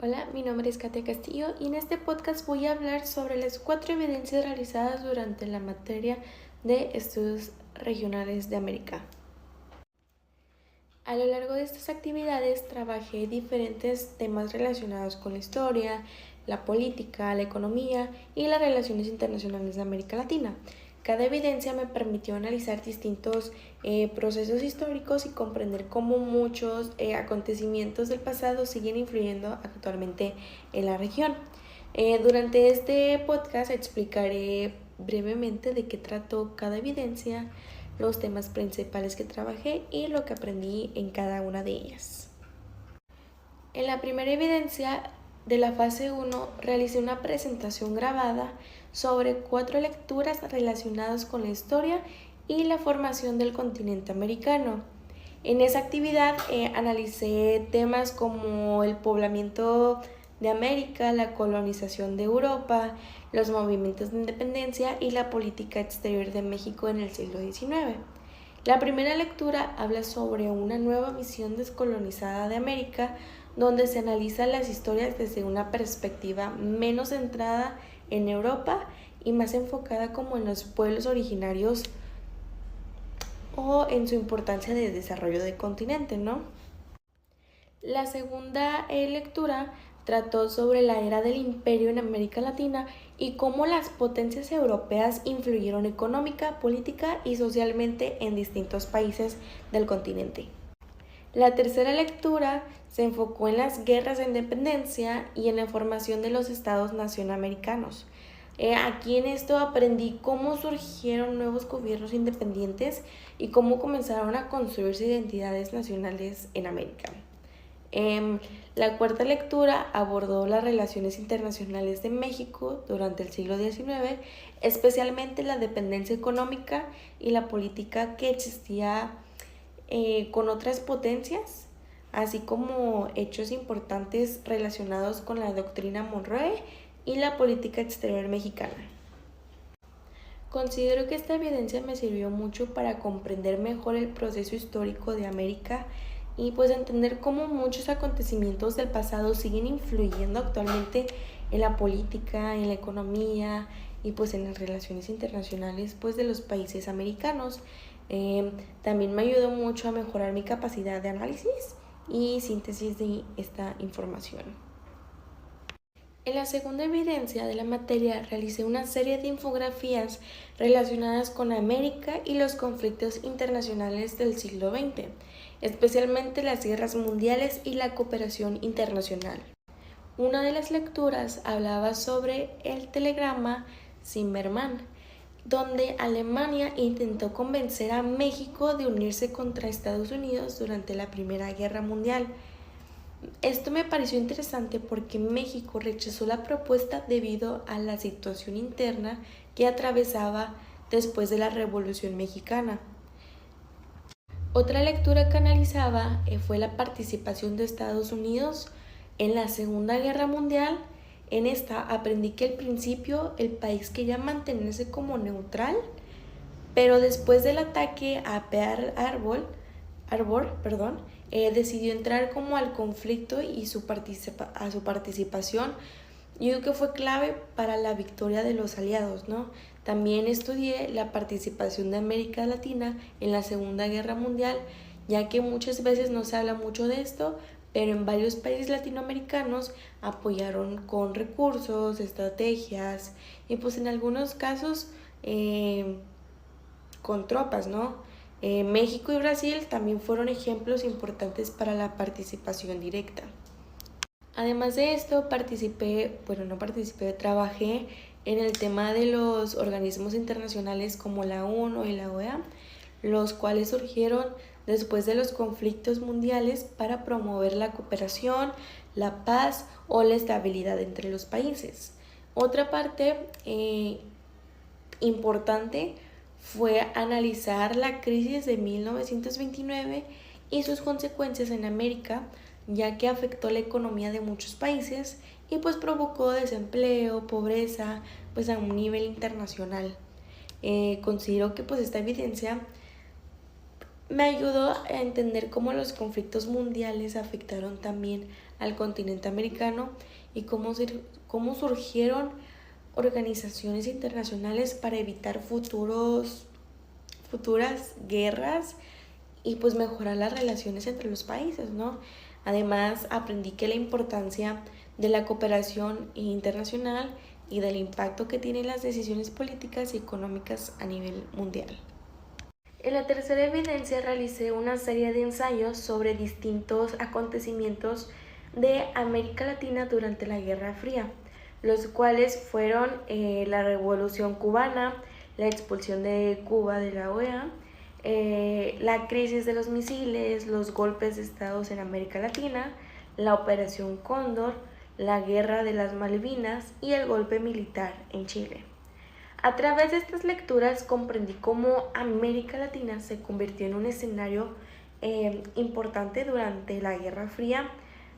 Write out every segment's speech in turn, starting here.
Hola, mi nombre es Katia Castillo y en este podcast voy a hablar sobre las 4 evidencias realizadas durante la materia de estudios regionales de América. A lo largo de estas actividades trabajé diferentes temas relacionados con la historia, la política, la economía y las relaciones internacionales de América Latina. Cada evidencia me permitió analizar distintos procesos históricos y comprender cómo muchos acontecimientos del pasado siguen influyendo actualmente en la región. Durante este podcast explicaré brevemente de qué trató cada evidencia, los temas principales que trabajé y lo que aprendí en cada una de ellas. En la primera evidencia de la fase 1 realicé una presentación grabada sobre 4 lecturas relacionadas con la historia y la formación del continente americano. En esa actividad analicé temas como el poblamiento de América, la colonización de Europa, los movimientos de independencia y la política exterior de México en el siglo XIX. La primera lectura habla sobre una nueva visión descolonizada de América, donde se analizan las historias desde una perspectiva menos centrada en Europa y más enfocada como en los pueblos originarios o en su importancia de desarrollo del continente, ¿no? La segunda lectura trató sobre la era del imperio en América Latina y cómo las potencias europeas influyeron económica, política y socialmente en distintos países del continente. La tercera lectura se enfocó en las guerras de independencia y en la formación de los estados nacionamericanos. Aquí en esto aprendí cómo surgieron nuevos gobiernos independientes y cómo comenzaron a construirse identidades nacionales en América. La cuarta lectura abordó las relaciones internacionales de México durante el siglo XIX, especialmente la dependencia económica y la política que existía con otras potencias, así como hechos importantes relacionados con la doctrina Monroe y la política exterior mexicana. Considero que esta evidencia me sirvió mucho para comprender mejor el proceso histórico de América y pues entender cómo muchos acontecimientos del pasado siguen influyendo actualmente en la política, en la economía y pues en las relaciones internacionales pues de los países americanos. También me ayudó mucho a mejorar mi capacidad de análisis y síntesis de esta información. En la segunda evidencia de la materia realicé una serie de infografías relacionadas con América y los conflictos internacionales del siglo XX, especialmente las guerras mundiales y la cooperación internacional. Una de las lecturas hablaba sobre el telegrama Zimmermann, donde Alemania intentó convencer a México de unirse contra Estados Unidos durante la Primera Guerra Mundial. Esto me pareció interesante porque México rechazó la propuesta debido a la situación interna que atravesaba después de la Revolución Mexicana. Otra lectura que analizaba fue la participación de Estados Unidos en la Segunda Guerra Mundial. En esta aprendí que al principio el país quería mantenerse como neutral, pero después del ataque a Pearl Harbor, decidió entrar como al conflicto y su participación. Yo creo que fue clave para la victoria de los aliados, ¿no? También estudié la participación de América Latina en la Segunda Guerra Mundial, ya que muchas veces no se habla mucho de esto, pero en varios países latinoamericanos apoyaron con recursos, estrategias y pues en algunos casos con tropas, ¿no? México y Brasil también fueron ejemplos importantes para la participación directa. Además de esto, trabajé en el tema de los organismos internacionales como la ONU y la OEA, los cuales surgieron después de los conflictos mundiales para promover la cooperación, la paz o la estabilidad entre los países. Otra parte importante fue analizar la crisis de 1929 y sus consecuencias en América, ya que afectó la economía de muchos países y pues provocó desempleo, pobreza, pues a un nivel internacional. Considero que pues esta evidencia me ayudó a entender cómo los conflictos mundiales afectaron también al continente americano y cómo surgieron organizaciones internacionales para evitar futuras guerras y pues mejorar las relaciones entre los países, ¿no? Además, aprendí que la importancia de la cooperación internacional y del impacto que tienen las decisiones políticas y económicas a nivel mundial. En la tercera evidencia realicé una serie de ensayos sobre distintos acontecimientos de América Latina durante la Guerra Fría, los cuales fueron la Revolución Cubana, la expulsión de Cuba de la OEA, la crisis de los misiles, los golpes de Estado en América Latina, la Operación Cóndor, la Guerra de las Malvinas y el golpe militar en Chile. A través de estas lecturas comprendí cómo América Latina se convirtió en un escenario importante durante la Guerra Fría,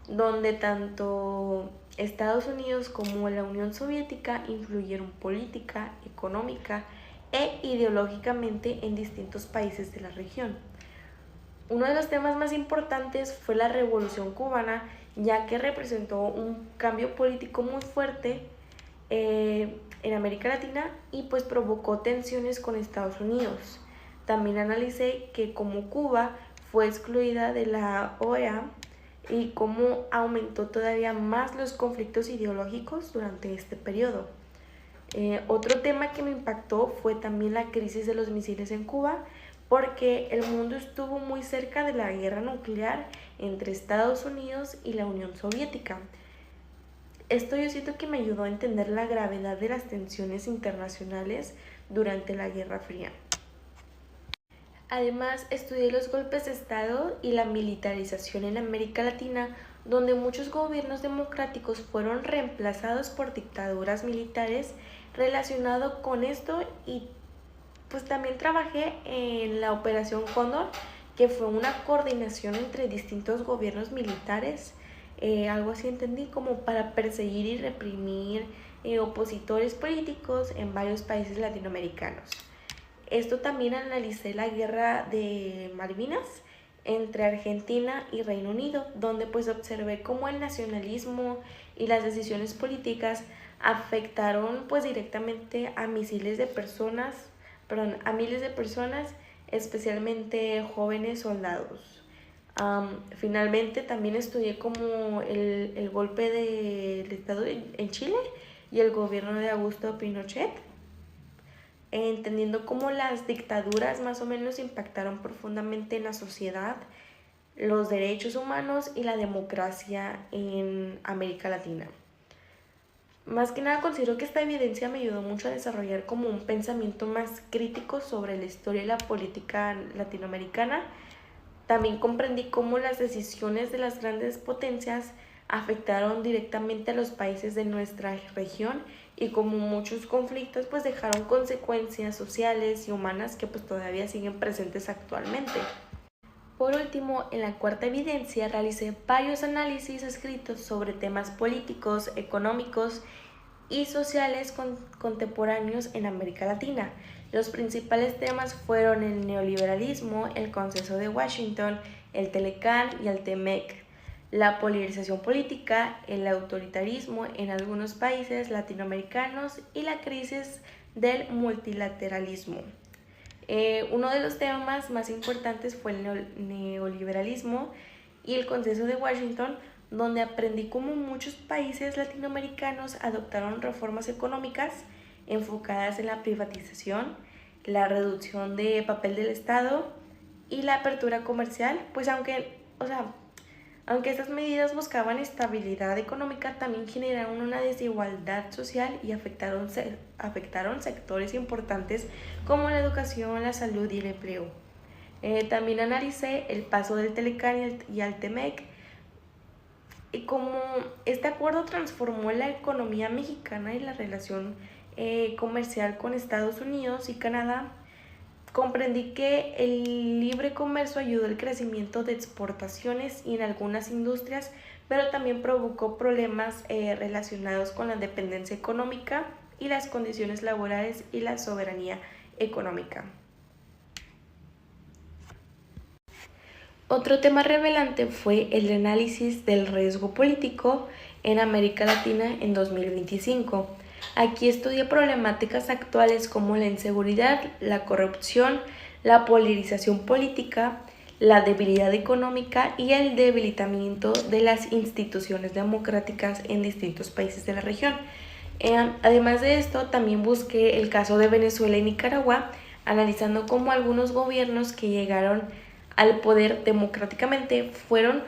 donde tanto Estados Unidos como la Unión Soviética influyeron política, económica e ideológicamente en distintos países de la región. Uno de los temas más importantes fue la Revolución Cubana, ya que representó un cambio político muy fuerte en América Latina y pues provocó tensiones con Estados Unidos. También analicé que como Cuba fue excluida de la OEA y cómo aumentó todavía más los conflictos ideológicos durante este periodo. Otro tema que me impactó fue también la crisis de los misiles en Cuba, porque el mundo estuvo muy cerca de la guerra nuclear entre Estados Unidos y la Unión Soviética. Esto yo siento que me ayudó a entender la gravedad de las tensiones internacionales durante la Guerra Fría. Además, estudié los golpes de Estado y la militarización en América Latina, donde muchos gobiernos democráticos fueron reemplazados por dictaduras militares. Relacionado con esto, y pues también trabajé en la Operación Cóndor, que fue una coordinación entre distintos gobiernos militares, algo así entendí, como para perseguir y reprimir opositores políticos en varios países latinoamericanos. Esto también analicé la guerra de Malvinas entre Argentina y Reino Unido, donde pues observé cómo el nacionalismo y las decisiones políticas afectaron pues directamente a miles de personas, especialmente jóvenes soldados. Finalmente también estudié como el golpe del Estado en Chile y el gobierno de Augusto Pinochet, entendiendo cómo las dictaduras más o menos impactaron profundamente en la sociedad, los derechos humanos y la democracia en América Latina. Más que nada considero que esta evidencia me ayudó mucho a desarrollar como un pensamiento más crítico sobre la historia y la política latinoamericana. También comprendí cómo las decisiones de las grandes potencias afectaron directamente a los países de nuestra región y cómo muchos conflictos pues dejaron consecuencias sociales y humanas que pues todavía siguen presentes actualmente. Por último, en la cuarta evidencia realicé varios análisis escritos sobre temas políticos, económicos y sociales contemporáneos en América Latina. Los principales temas fueron el neoliberalismo, el Consenso de Washington, el Telecán y el TEMEC, la polarización política, el autoritarismo en algunos países latinoamericanos y la crisis del multilateralismo. Uno de los temas más importantes fue el neoliberalismo y el Consenso de Washington, donde aprendí cómo muchos países latinoamericanos adoptaron reformas económicas enfocadas en la privatización, la reducción de papel del Estado y la apertura comercial, pues aunque estas medidas buscaban estabilidad económica, también generaron una desigualdad social y afectaron sectores importantes como la educación, la salud y el empleo. También analicé el paso del Telecán y al TEMEC y cómo este acuerdo transformó la economía mexicana y la relación comercial con Estados Unidos y Canadá. Comprendí que el libre comercio ayudó al crecimiento de exportaciones y en algunas industrias, pero también provocó problemas relacionados con la dependencia económica y las condiciones laborales y la soberanía económica. Otro tema relevante fue el análisis del riesgo político en América Latina en 2025. Aquí estudié problemáticas actuales como la inseguridad, la corrupción, la polarización política, la debilidad económica y el debilitamiento de las instituciones democráticas en distintos países de la región. Además de esto, también busqué el caso de Venezuela y Nicaragua, analizando cómo algunos gobiernos que llegaron al poder democráticamente fueron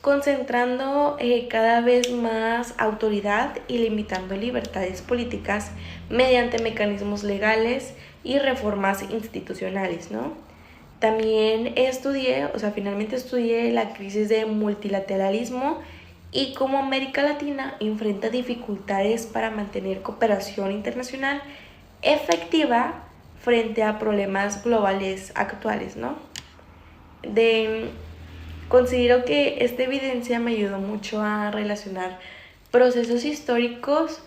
concentrando cada vez más autoridad y limitando libertades políticas mediante mecanismos legales y reformas institucionales, ¿no? También finalmente estudié la crisis de multilateralismo y cómo América Latina enfrenta dificultades para mantener cooperación internacional efectiva frente a problemas globales actuales, ¿no? Considero que esta evidencia me ayudó mucho a relacionar procesos históricos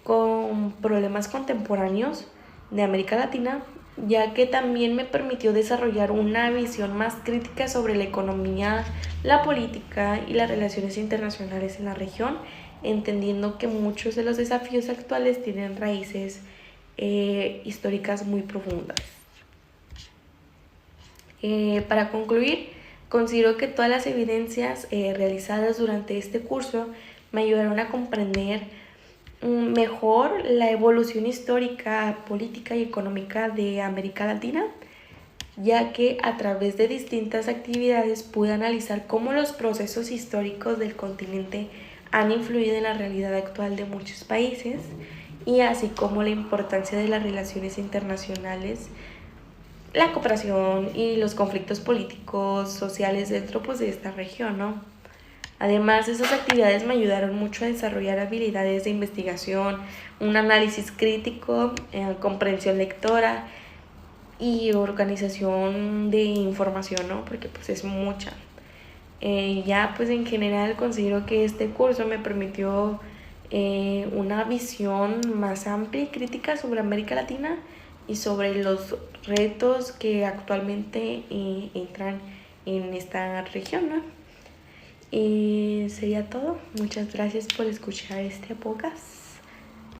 con problemas contemporáneos de América Latina, ya que también me permitió desarrollar una visión más crítica sobre la economía, la política y las relaciones internacionales en la región, entendiendo que muchos de los desafíos actuales tienen raíces históricas muy profundas. Para concluir, considero que todas las evidencias realizadas durante este curso me ayudaron a comprender mejor la evolución histórica, política y económica de América Latina, ya que a través de distintas actividades pude analizar cómo los procesos históricos del continente han influido en la realidad actual de muchos países y así como la importancia de las relaciones internacionales, la cooperación y los conflictos políticos, sociales dentro de esta región, ¿no? Además, esas actividades me ayudaron mucho a desarrollar habilidades de investigación, un análisis crítico, comprensión lectora y organización de información, ¿no? Porque pues es mucha. Ya pues en general considero que este curso me permitió una visión más amplia y crítica sobre América Latina y sobre los retos que actualmente entran en esta región, ¿no? Y sería todo. Muchas gracias por escuchar este podcast.